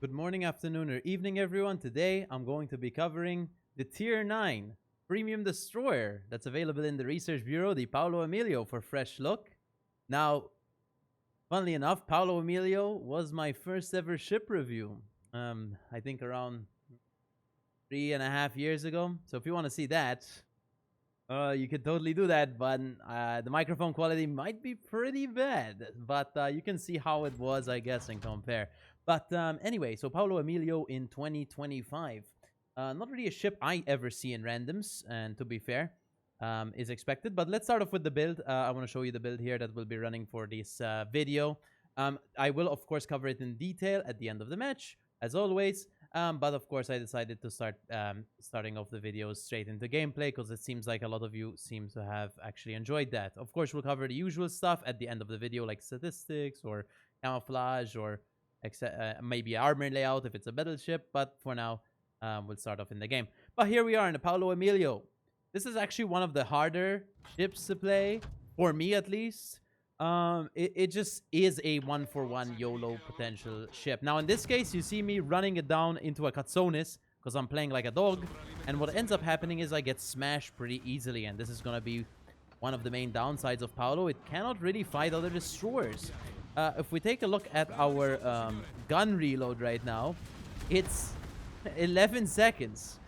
Good morning, afternoon, or evening, everyone. Today, I'm going to be covering the Tier 9 Premium Destroyer that's available in the Research Bureau, the Paolo Emilio, for fresh look. Now, funnily enough, Paolo Emilio was my first ever ship review. I think around 3.5 years ago. So if you want to see that, you could totally do that, but the microphone quality might be pretty bad. But you can see how it was, I guess, and compare. But anyway, so Paolo Emilio in 2025. Not really a ship I ever see in randoms, and to be fair, is expected. But let's start off with the build. I want to show you the build here that will be running for this video. I will, of course, cover it in detail at the end of the match, as always. But of course, I decided to start starting off the videos straight into gameplay because it seems like a lot of you seem to have actually enjoyed that. Of course, we'll cover the usual stuff at the end of the video, like statistics or camouflage or maybe Armour Layout if it's a battleship. But for now, we'll start off in the game. But here we are in the Paolo Emilio. This is actually one of the harder ships to play, for me at least. It just is a 1-for-1 YOLO potential ship. Now, in this case, you see me running it down into a Katsonis because I'm playing like a dog. And what ends up happening is I get smashed pretty easily. And this is going to be one of the main downsides of Paolo. It cannot really fight other destroyers. If we take a look at our gun reload right now, it's 11 seconds.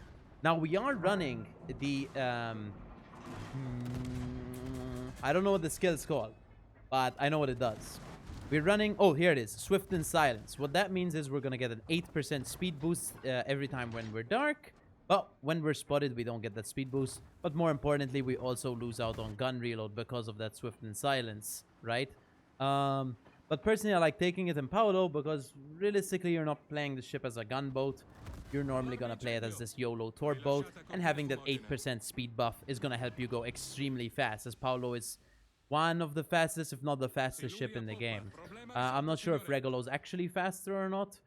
Now, we are running the... I don't know what the skill is called, but I know what it does. We're running... Oh, here it is. Swift and Silence. What that means is we're going to get an 8% speed boost every time when we're dark. But when we're spotted, we don't get that speed boost. But more importantly, we also lose out on gun reload because of that Swift and Silence, right? But personally, I like taking it in Paolo because realistically, you're not playing the ship as a gunboat. You're normally going to play it as this YOLO torp boat. And having that 8% speed buff is going to help you go extremely fast, as Paolo is one of the fastest, if not the fastest ship in the game. I'm not sure if Regolo's actually faster or not,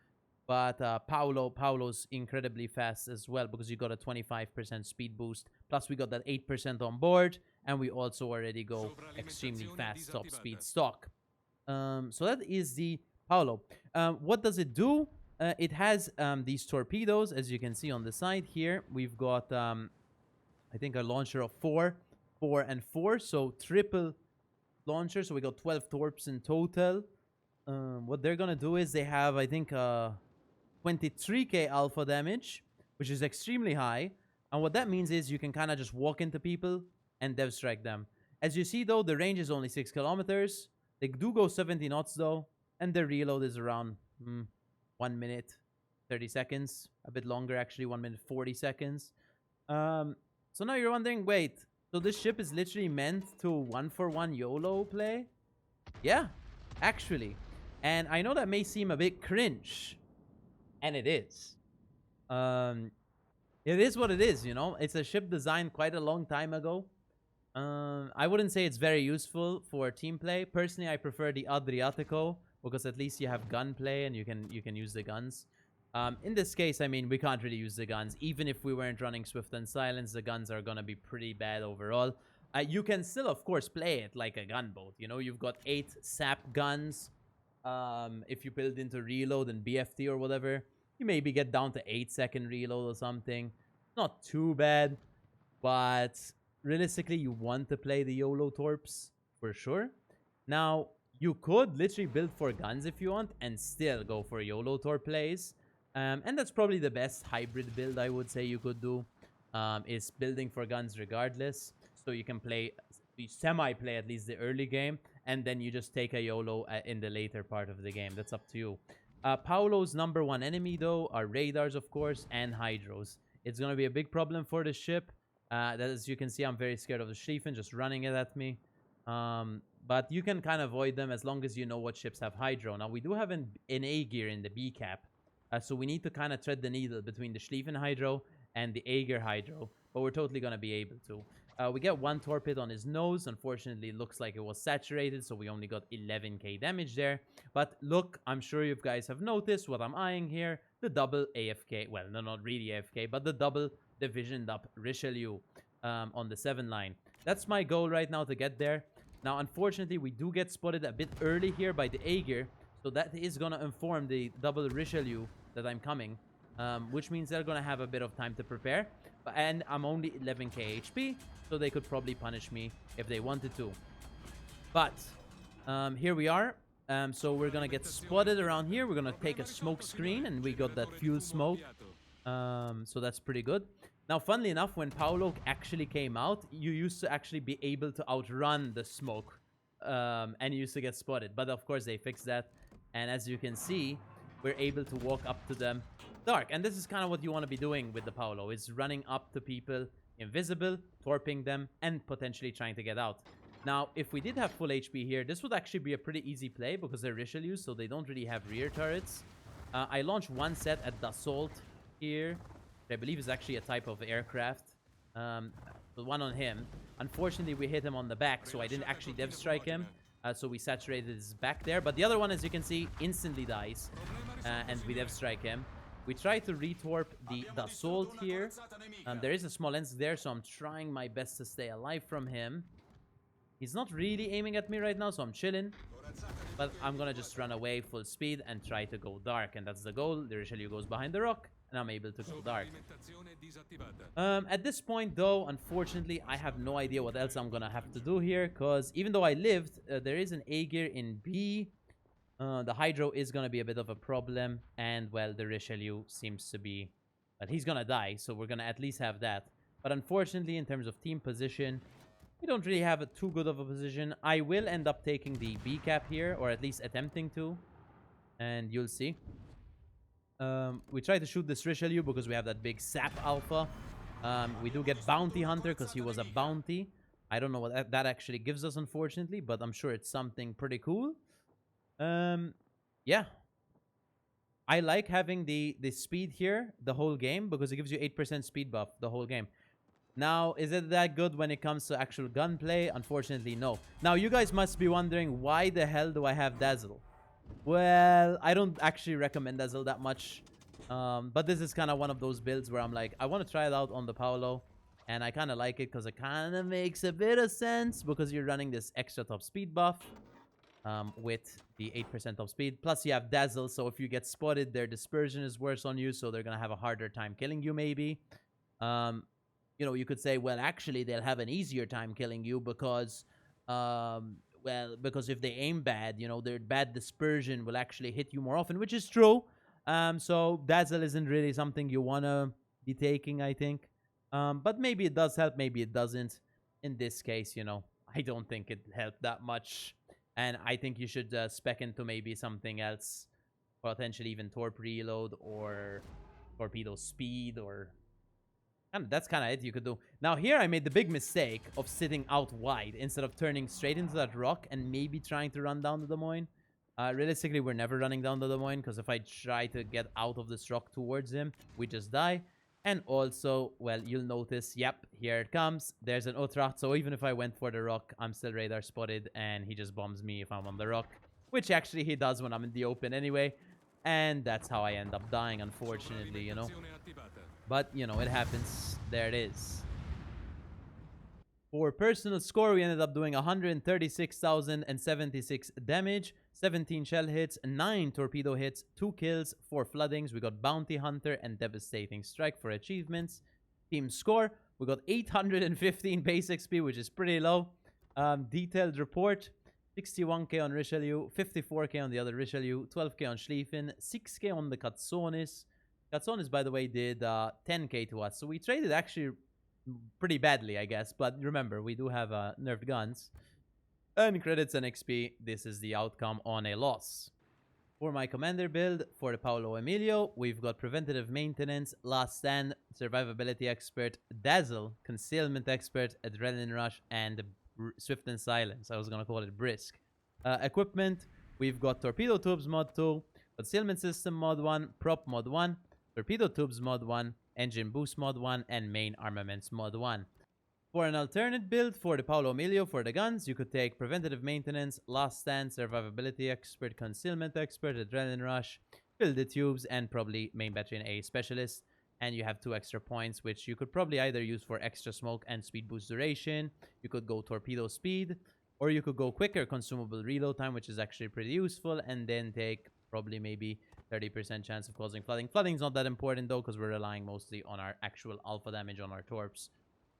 but Paolo's incredibly fast as well because you got a 25% speed boost. Plus, we got that 8% on board, and we also already go extremely fast top speed stock. So that is the Paolo. What does it do? It has these torpedoes, as you can see on the side here. We've got, I think, a launcher of 4, 4, and 4, so triple launcher. So we got 12 torps in total. What they're gonna do is they have, I think, 23k alpha damage, which is extremely high. And what that means is you can kind of just walk into people and dev strike them. As you see, though, the range is only 6 kilometers. They do go 70 knots, though, and the reload is around 1 minute 30 seconds, a bit longer actually, 1 minute 40 seconds. So now you're wondering, wait, so this ship is literally meant to 1-for-1 YOLO play? Yeah, actually. And I know that may seem a bit cringe, and it is. It is what it is, you know. It's a ship designed quite a long time ago. I wouldn't say it's very useful for team play. Personally, I prefer the Adriatico because at least you have gunplay and you can use the guns. In this case, I mean, we can't really use the guns. Even if we weren't running Swift and Silence, the guns are gonna be pretty bad overall. You can still, of course, play it like a gunboat. You know, you've got 8 sap guns. If you build into reload and BFT or whatever, you maybe get down to 8-second reload or something. Not too bad, but realistically, you want to play the YOLO torps for sure. Now, you could literally build for guns if you want and still go for YOLO torp plays. And that's probably the best hybrid build I would say you could do, is building for guns regardless. So you can play, semi-play at least the early game, and then you just take a YOLO in the later part of the game. That's up to you. Paolo's #1 enemy, though, are radars, of course, and hydros. It's going to be a big problem for the ship. That, as you can see, I'm very scared of the Schlieffen just running it at me. But you can kind of avoid them as long as you know what ships have hydro. Now, we do have an A gear in the B cap. So we need to kind of thread the needle between the Schlieffen hydro and the A gear hydro. But we're totally going to be able to. We get 1 torpedo on his nose. Unfortunately, it looks like it was saturated. So we only got 11k damage there. But look, I'm sure you guys have noticed what I'm eyeing here. The double AFK. Well, no, not really AFK, but the double divisioned up Richelieu on the 7 line. That's my goal right now, to get there. Now, unfortunately, we do get spotted a bit early here by the A gear. So So that is going to inform the double Richelieu that I'm coming, which means they're going to have a bit of time to prepare. And I'm only 11k HP, so they could probably punish me if they wanted to. But here we are. So we're going to get spotted around here. We're going to take a smoke screen, and we got that fuel smoke. So that's pretty good. Now, funnily enough, when Paolo actually came out, you used to actually be able to outrun the smoke. And you used to get spotted. But of course, they fixed that. And as you can see, we're able to walk up to them dark. And this is kind of what you want to be doing with the Paolo, is running up to people invisible, torping them, and potentially trying to get out. Now, if we did have full HP here, this would actually be a pretty easy play because they're Richelieu, so they don't really have rear turrets. I launched one set at Dassault here, which I believe is actually a type of aircraft. The one on him. Unfortunately, we hit him on the back, so I didn't actually dev strike him. So we saturated his back there. But the other one, as you can see, instantly dies. And we dev strike him. We try to retorp the Dassault here. There is a small lens there, so I'm trying my best to stay alive from him. He's not really aiming at me right now, so I'm chilling. But I'm gonna just run away full speed and try to go dark. And that's the goal. The Richelieu goes behind the rock, and I'm able to go dark. At this point, though, unfortunately, I have no idea what else I'm gonna have to do here. Because even though I lived, there is an A gear in B. The Hydro is gonna be a bit of a problem. And, well, the Richelieu seems to be... Well, he's gonna die, so we're gonna at least have that. But unfortunately, in terms of team position... We don't really have a too good of a position. I will end up taking the B cap here, or at least attempting to. And you'll see. We try to shoot this Richelieu because we have that big sap alpha. We do get Bounty Hunter because he was a bounty. I don't know what that actually gives us, unfortunately, but I'm sure it's something pretty cool. Yeah. I like having the speed here the whole game because it gives you 8% speed buff the whole game. Now, is it that good when it comes to actual gunplay? Unfortunately, no. Now, you guys must be wondering, why the hell do I have Dazzle? Well, I don't actually recommend Dazzle that much. But this is kind of one of those builds where I'm like, I want to try it out on the Paolo. And I kind of like it because it kind of makes a bit of sense because you're running this extra top speed buff with the 8% top speed. Plus, you have Dazzle, so if you get spotted, their dispersion is worse on you, so they're going to have a harder time killing you, maybe. You know, you could say, well, actually, they'll have an easier time killing you because, well, because if they aim bad, you know, their bad dispersion will actually hit you more often, which is true. So Dazzle isn't really something you want to be taking, I think. But maybe it does help, maybe it doesn't. In this case, you know, I don't think it helped that much. And I think you should spec into maybe something else, potentially even Torp Reload or Torpedo Speed or... And that's kind of it you could do. Now here I made the big mistake of sitting out wide instead of turning straight into that rock and maybe trying to run down the Des Moines. Realistically, we're never running down the Des Moines because if I try to get out of this rock towards him, we just die. And also, well, you'll notice, yep, here it comes. There's an Utrecht, so even if I went for the rock, I'm still radar spotted and he just bombs me if I'm on the rock. Which actually he does when I'm in the open anyway. And that's how I end up dying, unfortunately, you know. But, you know, it happens. There it is. For personal score, we ended up doing 136,076 damage, 17 shell hits, 9 torpedo hits, 2 kills, 4 floodings. We got Bounty Hunter and Devastating Strike for achievements. Team score, we got 815 base XP, which is pretty low. Detailed report, 61k on Richelieu, 54k on the other Richelieu, 12k on Schlieffen, 6k on the Katsonis. Katsonis, by the way, did 10k to us. So we traded actually pretty badly, I guess. But remember, we do have nerfed guns. And credits and XP, this is the outcome on a loss. For my commander build, for the Paolo Emilio, we've got Preventative Maintenance, Last Stand, Survivability Expert, Dazzle, Concealment Expert, Adrenaline Rush, and Swift and Silence. I was going to call it Brisk. Equipment, we've got Torpedo Tubes Mod 2, Concealment System Mod 1, Prop Mod 1, Torpedo Tubes Mod 1, Engine Boost Mod 1, and Main Armaments Mod 1. For an alternate build for the Paolo Emilio for the guns, you could take Preventative Maintenance, Last Stand, Survivability Expert, Concealment Expert, Adrenaline Rush, Fill the Tubes, and probably Main Battery and A Specialist. And you have 2 extra points, which you could probably either use for extra smoke and speed boost duration. You could go Torpedo Speed. Or you could go quicker consumable reload time, which is actually pretty useful, and then take probably maybe 30% chance of causing flooding. Flooding's not that important though, because we're relying mostly on our actual alpha damage on our torps.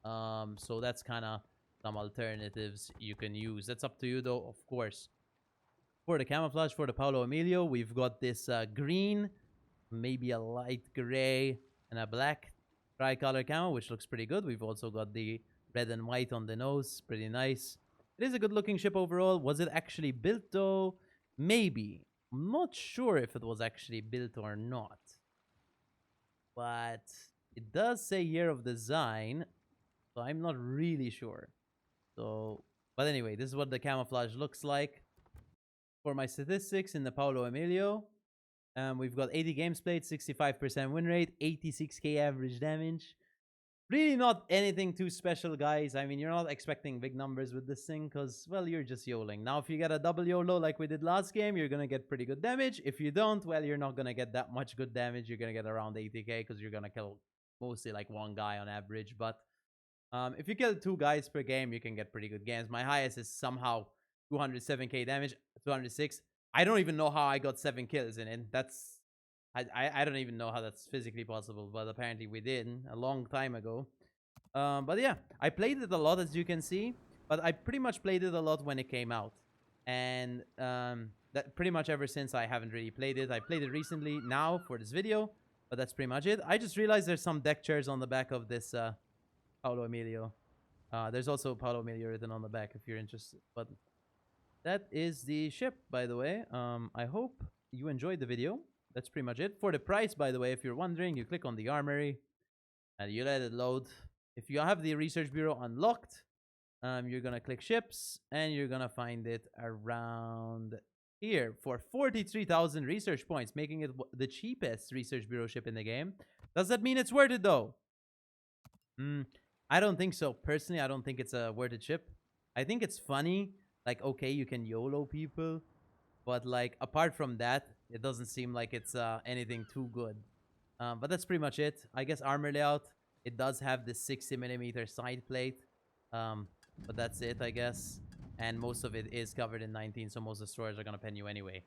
So that's kind of some alternatives you can use. That's up to you though, of course. For the camouflage for the Paolo Emilio, we've got this green, maybe a light gray, and a black tricolor camo, which looks pretty good. We've also got the red and white on the nose. Pretty nice. It is a good looking ship overall. Was it actually built though? Maybe. I'm not sure if it was actually built or not. But it does say year of design, so I'm not really sure. So, but anyway, this is what the camouflage looks like. For my statistics in the Paolo Emilio, we've got 80 games played, 65% win rate, 86k average damage. Really not anything too special, guys. I mean, you're not expecting big numbers with this thing because, well, you're just YOLing. Now, if you get a double YOLO like we did last game, you're going to get pretty good damage. If you don't, well, you're not going to get that much good damage. You're going to get around 80k because you're going to kill mostly like one guy on average. But if you kill 2 guys per game, you can get pretty good games. My highest is somehow 207k damage, 206. I don't even know how I got 7 kills in it. That's I don't even know how that's physically possible, but apparently we did a long time ago. But yeah, I played it a lot, as you can see, but I pretty much played it a lot when it came out. And that pretty much ever since I haven't really played it. I played it recently now for this video, but that's pretty much it. I just realized there's some deck chairs on the back of this Paolo Emilio. There's also Paolo Emilio written on the back if you're interested. But that is the ship, by the way. I hope you enjoyed the video. That's pretty much it. For the price, by the way, if you're wondering, you click on the armory and you let it load. If you have the Research Bureau unlocked, you're going to click ships and you're going to find it around here for 43,000 research points, making it the cheapest Research Bureau ship in the game. Does that mean it's worth it, though? I don't think so. Personally, I don't think it's a worth it ship. I think it's funny. Like, okay, you can YOLO people. But, like, apart from that, it doesn't seem like it's anything too good. But that's pretty much it. I guess Armour Layout, it does have this 60mm side plate. But that's it, I guess. And most of it is covered in 19, so most destroyers are going to pen you anyway.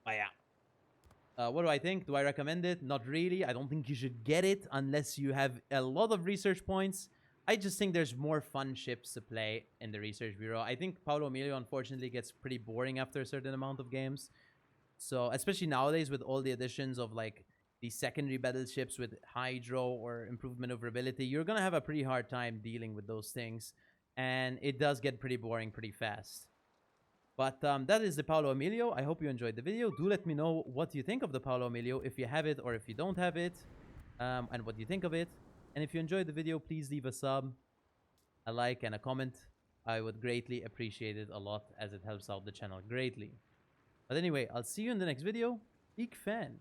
But yeah. What do I think? Do I recommend it? Not really. I don't think you should get it unless you have a lot of research points. I just think there's more fun ships to play in the Research Bureau. I think Paolo Emilio, unfortunately, gets pretty boring after a certain amount of games. So, especially nowadays with all the additions of, like, the secondary battleships with Hydro or improved maneuverability, you're going to have a pretty hard time dealing with those things. And it does get pretty boring pretty fast. But that is the Paolo Emilio. I hope you enjoyed the video. Do let me know what you think of the Paolo Emilio, if you have it or if you don't have it, and what you think of it. And if you enjoyed the video, please leave a sub, a like, and a comment. I would greatly appreciate it a lot, as it helps out the channel greatly. But anyway, I'll see you in the next video. Big fan.